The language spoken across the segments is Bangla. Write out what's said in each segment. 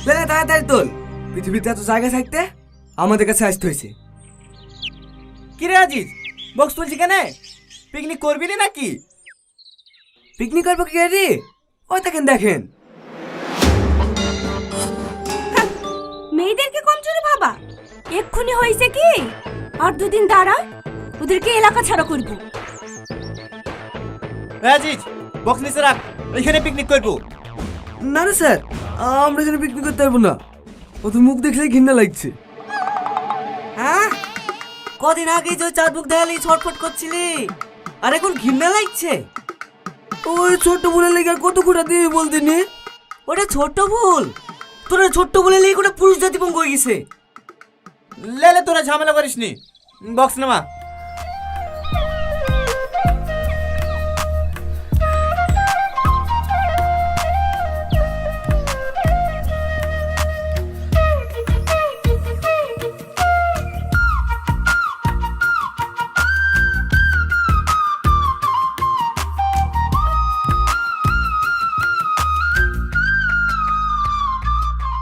তাড়াতাড়ি তোল, পৃথিবীতে এত জায়গা থাকতে আমাদের কাছে আসতে হয়েছে। কি রে আজিজ, বক্স তুলছি কেন? পিকনিক করবি না নাকি? পিকনিক করবো কি রে? ওই দেখেন দেখেন, মেয়েদেরকে কম চলে ভাবা। এক্ষুনি হয়েছে কি, আর দুদিন দাঁড়া, ওদেরকে এলাকা ছাড়া করবো। আজিজ, বক্স নিচে রাখ, এখানে পিকনিক করবো। না না স্যার, আমরা এখানে পিকনিক করতে পারবো না, ওদের মুখ দেখলেই ঘৃণা লাগছে। হ্যাঁ, কদিন আগে যে চাঁদ মুখ দেখালি ছটফট করছিলি, আর এখন ঘৃণা লাগছে? ওই ছোট্ট বলে লেগে আর কত ঘোরা দিয়ে বলতে নে। ওটা ছোট্ট ভুল, তোরা ছোট্ট বলে লেগে ওটা পুরুষ জাতি পঙ্গ হয়ে গেছে। লে তোরা ঝামেলা করিস নি, বক্স নামা।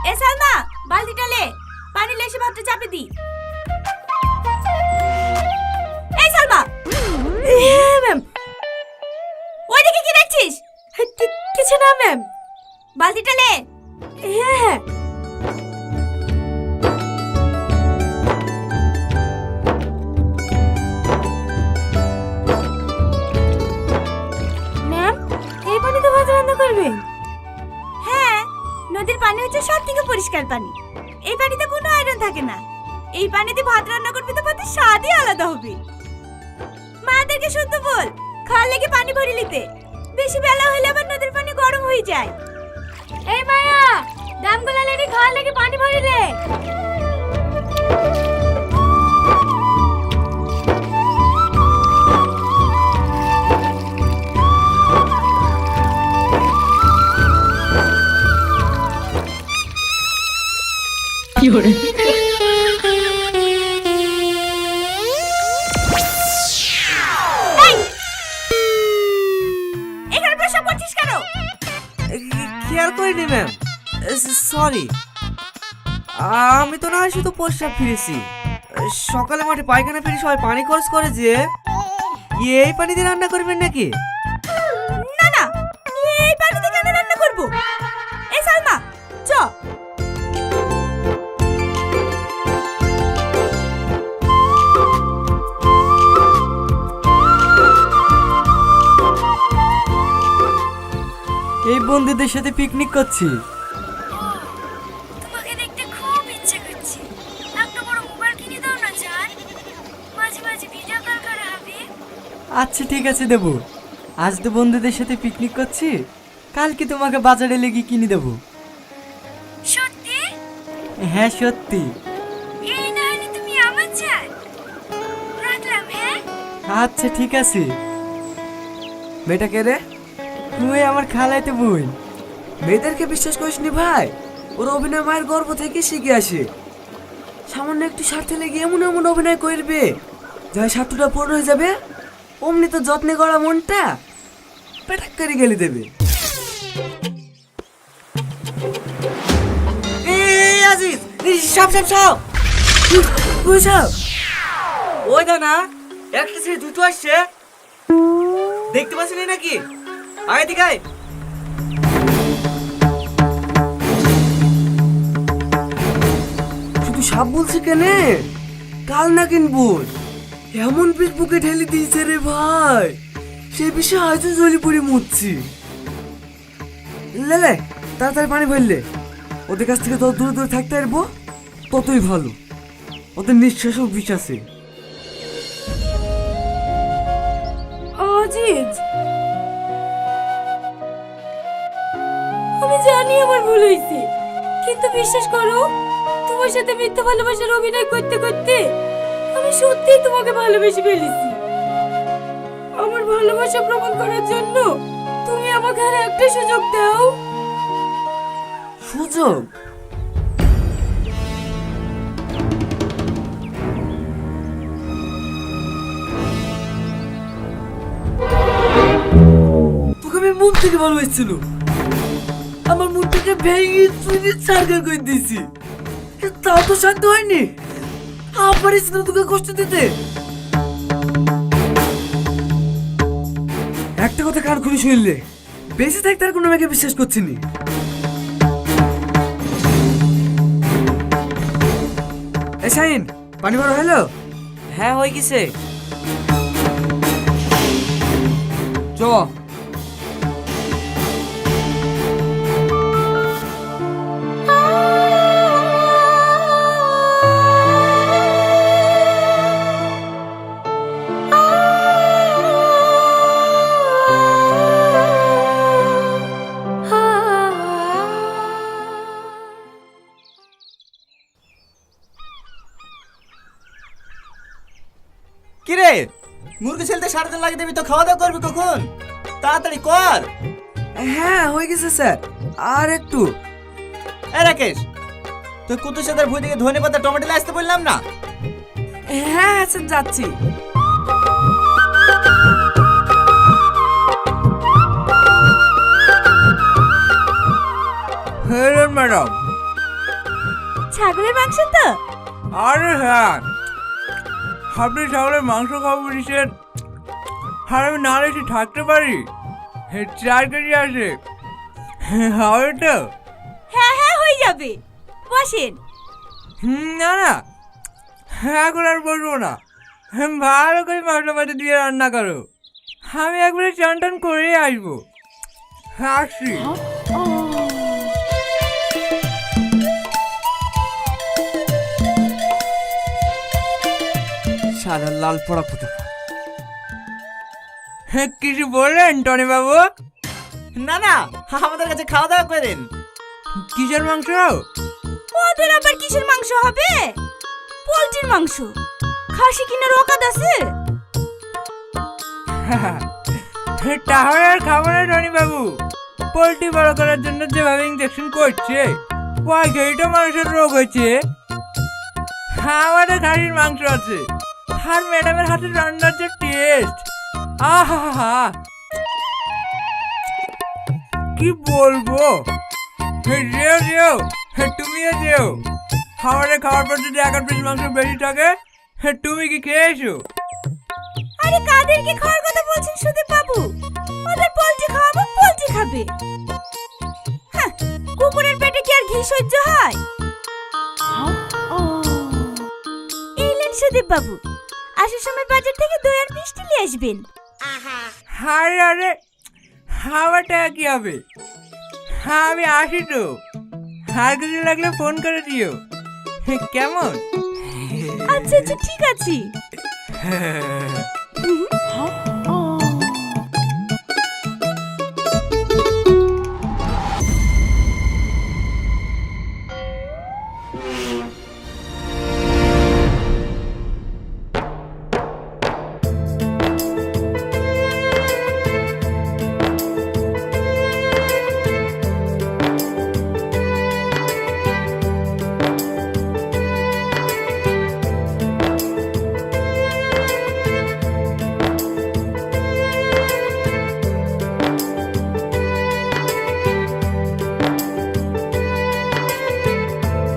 এ সালমা, বালতিটা লে, পানি লে, এসে ভাতটা চাপে দি। এই সালমা। হ্যাঁ ম্যাম। ওইদিকে কি দেখছিস? কিছু না ম্যাম। বালতিটা লে। হ্যাঁ হ্যাঁ। ম্যাম, এই পানিতে ভাত রান্না করবেন? হ্যাঁ, নদীর পানি হচ্ছে সব থেকে পরিষ্কার পানি। এই পানিতে কোনো আয়রন থাকে না। এই পানিতে ভাত রান্না করবে তো ভাতের স্বাদই আলাদা হবে। মাদেরকে শুদ্ধ বল, খাওয়ার লেগে পানি ভরে নিতে। বেশি বেলা হলে আবার নদীর পানি গরম হয়ে যায়। এই মায়া, দামগুলা লেগে খাওয়ার লেগে পানি ভরে লে। এখানে প্রশ্ন করছিস কেন? খেয়াল করিনি ম্যাম, সরি। আমি তো না হয় শুধু প্রস্রাব ফিরেছি। সকালে মাঠে পায়খানা ফিরে সবাই পানি খরচ করে যে, এই পানি দিয়ে রান্না করবেন নাকি? না না, এই পানিতে কেন রান্না করব? এই সালমা, চ। এই বন্ধুদের সাথে পিকনিক করছি। তোমাকে দেখতে খুব ইচ্ছে করছে। একটা বড় মোবাইল কিনে দাও না জান, মাঝে মাঝে ভিডিও কল করা হবে। আচ্ছা ঠিক আছে, দেবো। আজ তো বন্ধুদের সাথে পিকনিক করছি, কালকে তোমাকে বাজারে লেগে কিনে দেবো। সত্যি? হ্যাঁ সত্যি। এই না হলে তুমি আমার জান। রাখলাম, হ্যাঁ? আচ্ছা ঠিক আছে। মেয়েটা কে রে? তুই আমার খালাইতে বোন। মেয়েদেরকে বিশ্বাস করিস নি ভাই, ওরা অভিনয় মায়ের গর্ভ থেকে শিখে আসে। সামান্য একটু স্বার্থে লেগে এমন এমন অভিনয় করবে, যাই স্বার্থটা পূর্ণ হয়ে যাবে, অমনি তো যত্নে গড়া মনটা পেটাক করে গেলে দেবে। এই আজিজ, সাপ সাপ সাপ। বুঝাও, ওই দা না, একটা ছেলে দুটো আসছে, দেখতে পাচ্ছিস নাকি? আগে দিকে আয়। শুধু সাপ বলছে কেনে, কাল না কিনবো। এমন পিস বুকে ঢেলে দিয়েছে রে ভাই, সে বিষয়ে আজও জলি পড়ে মরছি। লে তাড়াতাড়ি পানি ভরলে, ওদের কাছ থেকে তত দূরে দূরে থাকতে পারবো ততই ভালো। ওদের নিঃশ্বাসও বিষ আছে। আজিজ, আমি জানি আমার ভুল হয়েছে, কিন্তু বিশ্বাস করো, তোমার সাথে মিথ্যা ভালোবাসার অভিনয় করতে করতে আমি সত্যিই তোমাকে ভালোবেসে ফেলেছি। আমার ভালোবাসা প্রমাণ করার জন্য তুমি আমাকে আর একটা সুযোগ দাও। সুযোগ? তোকে আমি মুখ থেকে ভালোবাসছিল, আমার মুখটাকে ভেঙে চুরি সার্কেল করে দিয়েছি, তাও তো শান্ত হয়নি। পারিস না তোকে কষ্ট দিতে। একটা কথা কান খুলে শুনলে, বেঁচে থাকতে আর কোনো মেয়েকে বিশ্বাস করছি নি। এ শাহিন, পানি ভরা হলো? হ্যাঁ হয়ে গেছে। চ। কিরে মুরগি ছেলতে 3:30 লাগিয়ে দিবি তো, খাওয়া দাওয়া করবি কখন? তাড়াতাড়ি কর। হ্যাঁ হয়ে গেছে স্যার, আর একটু। এ রাকেশ, তুই কুতুর সাথে ভুই থেকে ধনে পাতা টমেটো নিয়ে আসতে বললাম না? হ্যাঁ স্যার যাচ্ছি। হ্যাঁ ম্যাডাম। ছাগলের মাংস তো? আরে হ্যাঁ, আপনি ছাগলের মাংস খাবো বলছেন, আর আমি না এসে থাকতে পারি? 4 কেজি আছে, হবে তো? হ্যাঁ হ্যাঁ হয়ে যাবে, বসেন। না না, এখন আর বলবো না, ভালো করে মশলা পাতি দিয়ে রান্না করো, আমি একবারে চান টান করেই আসবো। আসছি। সাদা লাল পড়া কোথা? কিছু বললেন টনি বাবু? না না, আমাদের কাছে খাওয়া দাওয়া করেন। কিসের মাংস? ওদের আবার কিসের মাংস হবে? পোলট্রির মাংস। খাসি কিনার অকাদ আছে? তাহলে আর খাবো না টনি বাবু, পোলট্রি বড় করার জন্য যেভাবে ইঞ্জেকশন করছে, ওই তো মানুষের রোগ হয়েছে। আমাদের খাসির মাংস আছে, আর ম্যাডামের হাতে রান্নার যে টেস্ট, আহা কি বলবো। যেও যেও, তুমিও যেও, আমাদের খাওয়ার পর যদি 1 পিস মাংস বেশি থাকে, তুমি কি খেয়েছো? আরে কাদেরকে খাওয়ার কথা বলছেন সুদীপ বাবু? ওদের পোলট্রি খাওয়াবো, পোলট্রি খাবে। হ্যাঁ, কুকুরের পেটে কি আর ঘি সহ্য হয়? এলেন সুদীপ বাবু, আসার সময় বাজার থেকে দই আর মিষ্টি নিয়ে আসবেন। আরে আরে, আমার টাকা কি হবে? আমি আসি তো, আর কিছু লাগলে ফোন করে দিও, কেমন? আচ্ছা আচ্ছা ঠিক আছে।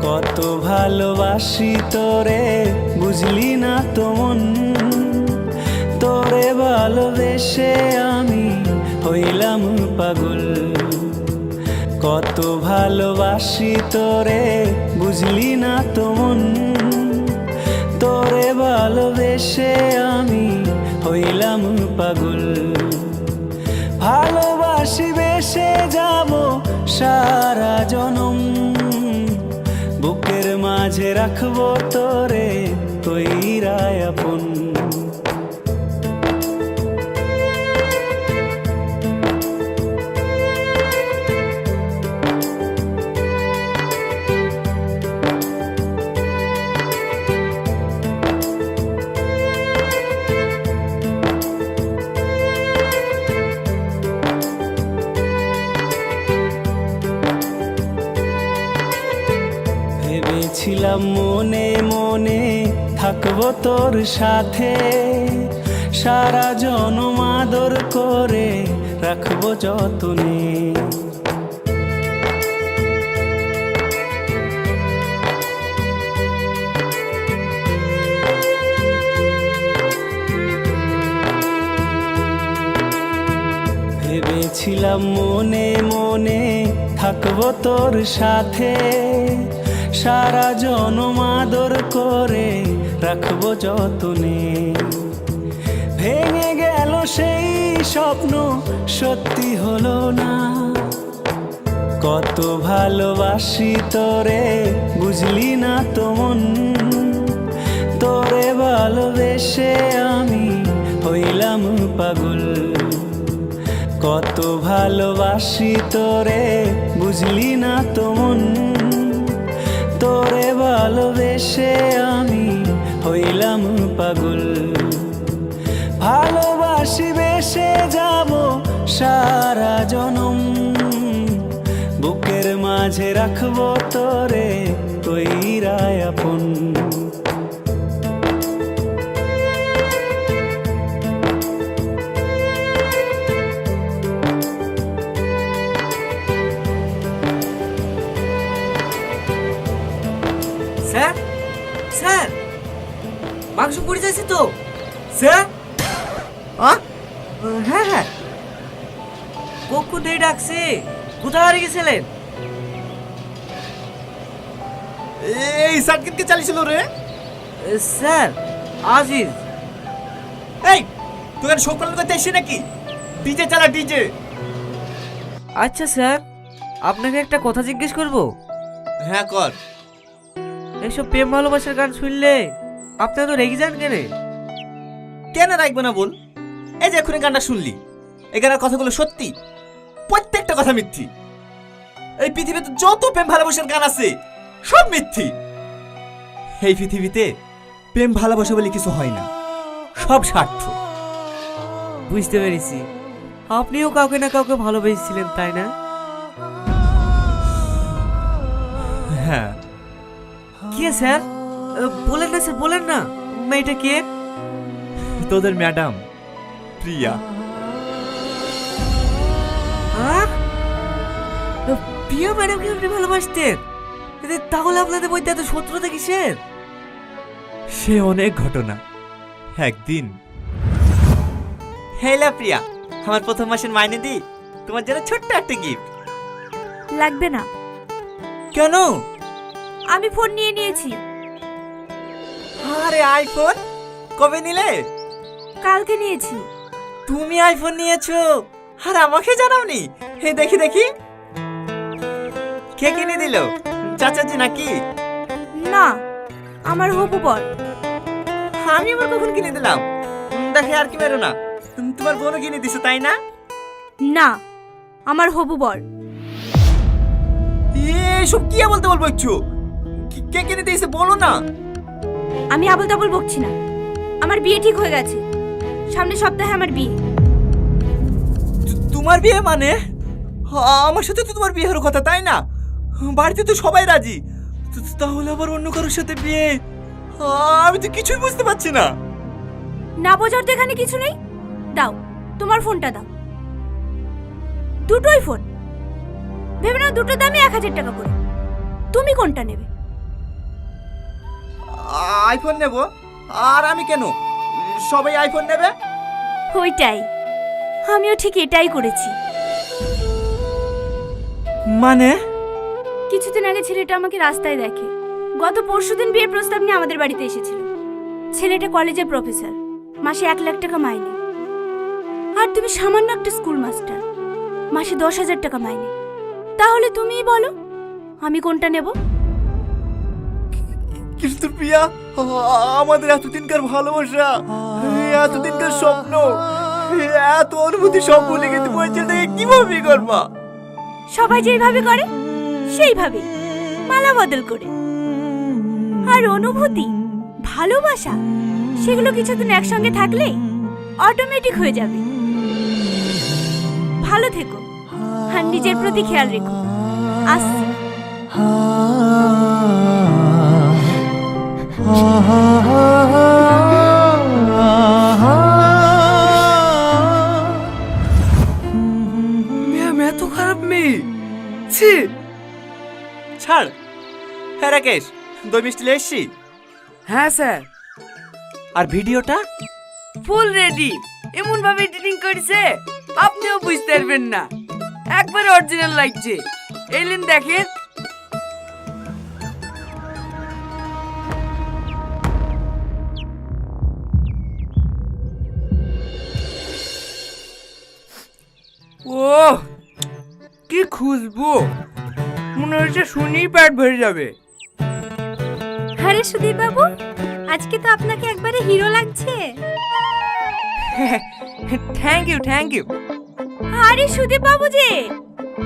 কত ভালোবাসি তোরে, বুঝলি না তো মন, তোরে ভালোবেসে আমি হইলাম পাগল। কত ভালোবাসি তোরে, বুঝলি না তো মন, তোরে ভালোবেসে আমি হইলাম পাগল। ভালোবাসি বেসে যাব সারা জনম, বুকের মাঝে রাখবো তোরে কইরা আপন। ভেবেছিলাম মনে মনে থাকবো তোর সাথে, সারা জনম আদর করে রাখবো যতনে। চুপচাপ মনে মনে থাকবো তোর সাথে, সারা জনম আদর করে রাখবো যতনে। ভেঙে গেল সেই স্বপ্ন, সত্যি হলো না। কত ভালোবাসি তোরে, বুঝলি না তো মন। তোরে ভালোবেসে আমি হইলাম পাগল। কত ভালোবাসি তোরে, বুঝলি না তো মন। তোরে ভালোবেসে আমি হইলাম পাগল। ভালোবাসি বেসে যাব সারা জনম, বুকের মাঝে রাখবো তোরে কইরায় আপন। স্যার, স্যার, মাংস পড়ে যাচ্ছে তো স্যার। হ্যাঁ হ্যাঁ, কখন দিয়ে ডাকছি, কোথায় হারিয়ে গেছিলেন? এই সার্কিটকে চালিয়েছিল রে। স্যার, আজিজ। এই তোকে শোক পালন করতে এসে নাকি? ডিজে চালা, ডিজে। আচ্ছা স্যার, আপনাকে একটা কথা জিজ্ঞেস করব। হ্যাঁ কর। এইসব প্রেম ভালোবাসার গান শুনলে আপনি তো রেগে যান কেন? কেন রাখবো না বল? এই যে এখনই গানটা শুনলি, এই গানের কথাগুলো সত্যি, প্রত্যেকটা কথা মিথ্যি। এই পৃথিবীতে যত প্রেম ভালোবাসার গান আছে সব মিথ্যি। এই পৃথিবীতে প্রেম ভালোবাসা বলে কিছু হয় না, সব স্বার্থ। বুঝতে পেরেছি, আপনিও কাউকে না কাউকে ভালোবেসেছিলেন, তাই না? হ্যাঁ। কে স্যার? বলেন না স্যার, বলেন না। মেয়েটা কে? তোদের ম্যাডাম প্রিয়া। প্রিয়া ম্যাডামকে আপনি ভালোবাসতেন? তাহলে আপনাদের মধ্যে এত শত্রুতা কিসের? সে অনেক ঘটনা। একদিন, হেলা প্রিয়া, আমার প্রথম মাসের মাইনে দি, তোমার জন্য ছোট্ট একটা গিফট। লাগবে না, কেন? আমি ফোন নিয়ে নিয়েছি। আরে আইফোন কবে নিলে? কালকে নিয়েছি। তুমি আইফোন নিয়েছো আর আমাকে জানাওনি? হে দেখি দেখি, কে কিনে দিল? চাচাজি নাকি? না, আমার হবু বর। আমি আবার কখন কিনে দিলাম? দেখে আর কি বেরো না, তোমার বোনও কিনে দিছো তাই না? না, আমার হবু বর। এসব কি বলতে বলবো একটু? কে কিনে দিয়েছে বলো না। আমি আবল তাবল বকছি না, আমার বিয়ে ঠিক হয়ে গেছে। সামনের সপ্তাহে আমার বিয়ে। তোমার বিয়ে মানে? আমার সাথে তো তোমার বিয়ে হওয়ার কথা তাই না? বাড়িতে তো সবাই রাজি, তাহলে আবার অন্য কারোর সাথে বিয়ে? আমি তো কিছুই বুঝতে পারছি না। না বোঝার তো এখানে কিছু নেই। দাও তোমার ফোনটা দাও। দুটোই ফোন, ভেবে নাও দুটো দামই 1000 টাকা করে। তুমি কোনটা নেবে? আইফোন নেব। আর আমি কেন? সবাই আইফোন নেবে। ওইটাই, আমিও ঠিক এটাই করেছি। মানে? কিছুদিন আগে ছেলেটা আমাকে রাস্তায় দেখে। গত পরশুদিন বিয়ের প্রস্তাব নিয়ে আমাদের বাড়িতে এসেছিল। ছেলেটা কলেজের প্রফেসর, মাসে 1 লাখ টাকা মাইনে। আর তুমি সামান্য একটা স্কুল মাস্টার, মাসে 10,000 টাকা মাইনে। তাহলে তুমিই বলো আমি কোনটা নেব? কিন্তু প্রিয়া, আমাদের এতদিনকার ভালোবাসা, এতদিনকার স্বপ্ন, এত অনুভূতি সব ভুলে গেছে, বলছিটাকে কিভাবে বিয়ে করবা? সবাই যেভাবে করে সেইভাবে, মালা বদল করে। আর অনুভূতি, ভালোবাসা, সেগুলো কিছুদিন একসঙ্গে থাকলে অটোমেটিক হয়ে যাবে। ভালো থেকো আর নিজের প্রতি খেয়াল রেখো। আসছি। ম্যাম এত খারাপ মেয়ে, ছি। ছাড়। হ্যাঁ রাকেশ, দই মিষ্টি নিয়ে এসছি। হ্যাঁ স্যার। আর ভিডিওটা? ফুল রেডি, এমন ভাবে এডিটিং করেছে আপনিও বুঝতে পারবেন না। একবারে অরিজিনাল লাগছে। এলেন দেখেন। ও কি খুশবু, মনে হচ্ছে শুনেই পেট ভরে যাবে। আরে সুদীপ বাবু, আজকে তো আপনাকে একবারে হিরো লাগছে। Thank you thank you. আরে সুদীপ বাবু যে,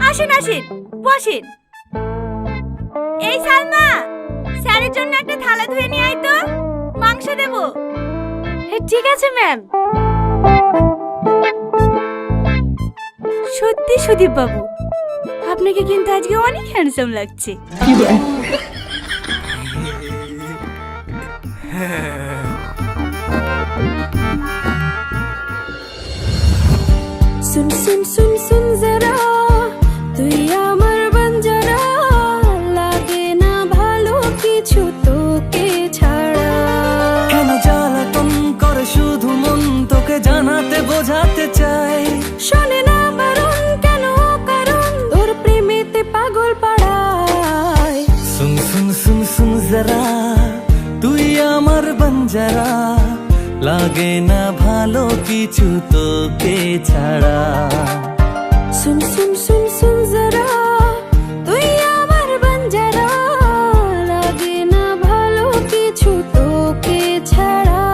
আসেন আসেন, বসেন। এই সালমা, স্যারের জন্য একটা থালা ধুয়ে নিয়ে আয় তো, মাংস দেব। ঠিক আছে ম্যাম। সত্যি সুদীপ বাবু, আপনাকে কিন্তু আজকে অনেক হ্যান্ডসাম লাগছে। सुन सुन सुन सुन जरा তুই আমার বঞ্জারা লাগে না ভালো কিছু তোকে ছাড়া কেন জ্বালাতন করে শুধু মন তোকে জানাতে বোঝাতে চাই শোনে না বারণ কেন কারণ তোর প্রেমেতে পাগল পাড়ায় सुन सुन सुन सुन जरा তুই আমার বঞ্জারা লাগে না ভালো কিছু তোকে ছাড়া सुन सुन सुन सुन जरा তুই আমার বঞ্জারা লাগে না ভালো কিছু তোকে ছাড়া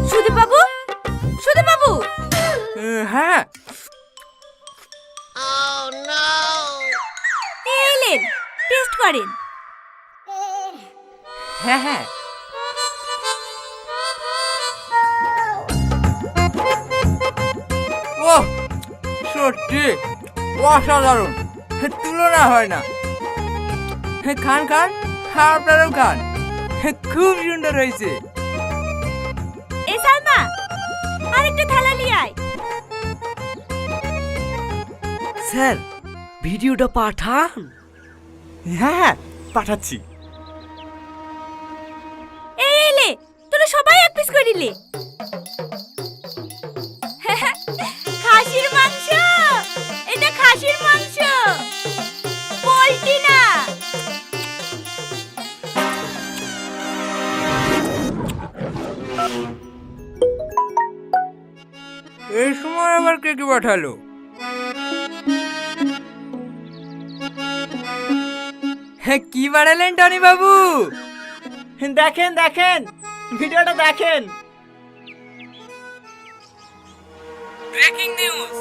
সুদীপ বাবু, সুদীপ বাবু, হ্যাঁ এলেন, টেস্ট করেন। হ্যাঁ হ্যাঁ। ও সত্যি অসাধারণ, তুলনা হয় না। খান খান, আপনারাও খান, খুব সুন্দর হয়েছে। এই সালমা, আরেকটা থালা নিয়ে আয়। স্যার ভিডিওটা পাঠান। হ্যাঁ হ্যাঁ, পাঠাচ্ছি। এই এলে, তোরা সবাই এক পিস করিলে। খাসির মাংস, এটা খাসির মাংস, পোল্ট্রি না। এই সময় আবার কে কে পাঠালো? হ্যাঁ, কি বাড়ালেন টনি বাবু? দেখেন দেখেন, ভিডিওটা দেখেন। ব্রেকিং নিউজ,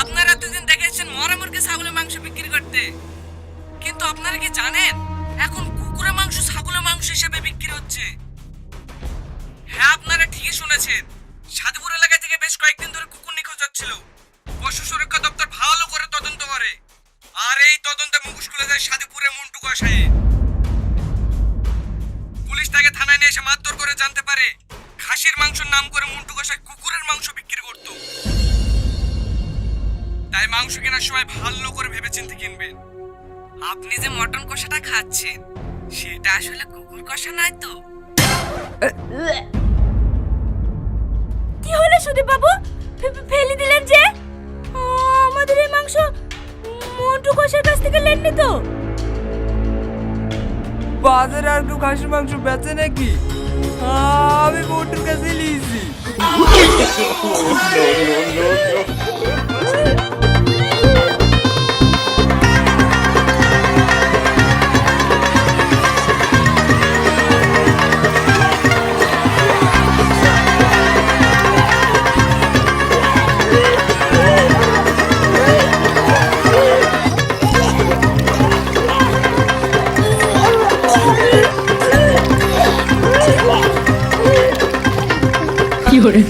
আপনারা দুদিন দেখেছেন মরা মুরগি ছাগলের মাংস বিক্রি করতে, কিন্তু আপনারা কি জানেন এখন কুকুরের মাংস ছাগলের মাংস হিসেবে বিক্রি হচ্ছে? হ্যাঁ, আপনারা ঠিকই শুনেছেন। সাধুপুর এলাকা থেকে বেশ কয়েকদিন ধরে কুকুর নিখোঁজ হচ্ছিল। পশু সুরক্ষা দপ্তর ভালো করে তদন্ত করে, আর এই তদন্তে মুখোশ খুলে যায় সাধুপুরের মন্টু কষাই। পুলিশ তাকে থানায় নিয়ে এসে মারধর করে জানতে পারে খাসির মাংসের নাম করে মন্টু কষাই কুকুরের মাংস বিক্রি করত। তাই মাংস কেনার সময় ভালো করে ভেবেচিন্তে কিনবেন। আপনি যে মটন কষাটা খাচ্ছেন সেটা আসলে কুকুর কষা নয় তো? কি হলো সুদীপ বাবু, ফেলে দিলেন যে? আমাদের এই মাংস মন্টু কষার কাছ থেকে নেননি তো? বাজারে আর কেউ খাসির মাংস বেচে নাকি? আমি মন্টুর কাছে নিয়েছি। কি করে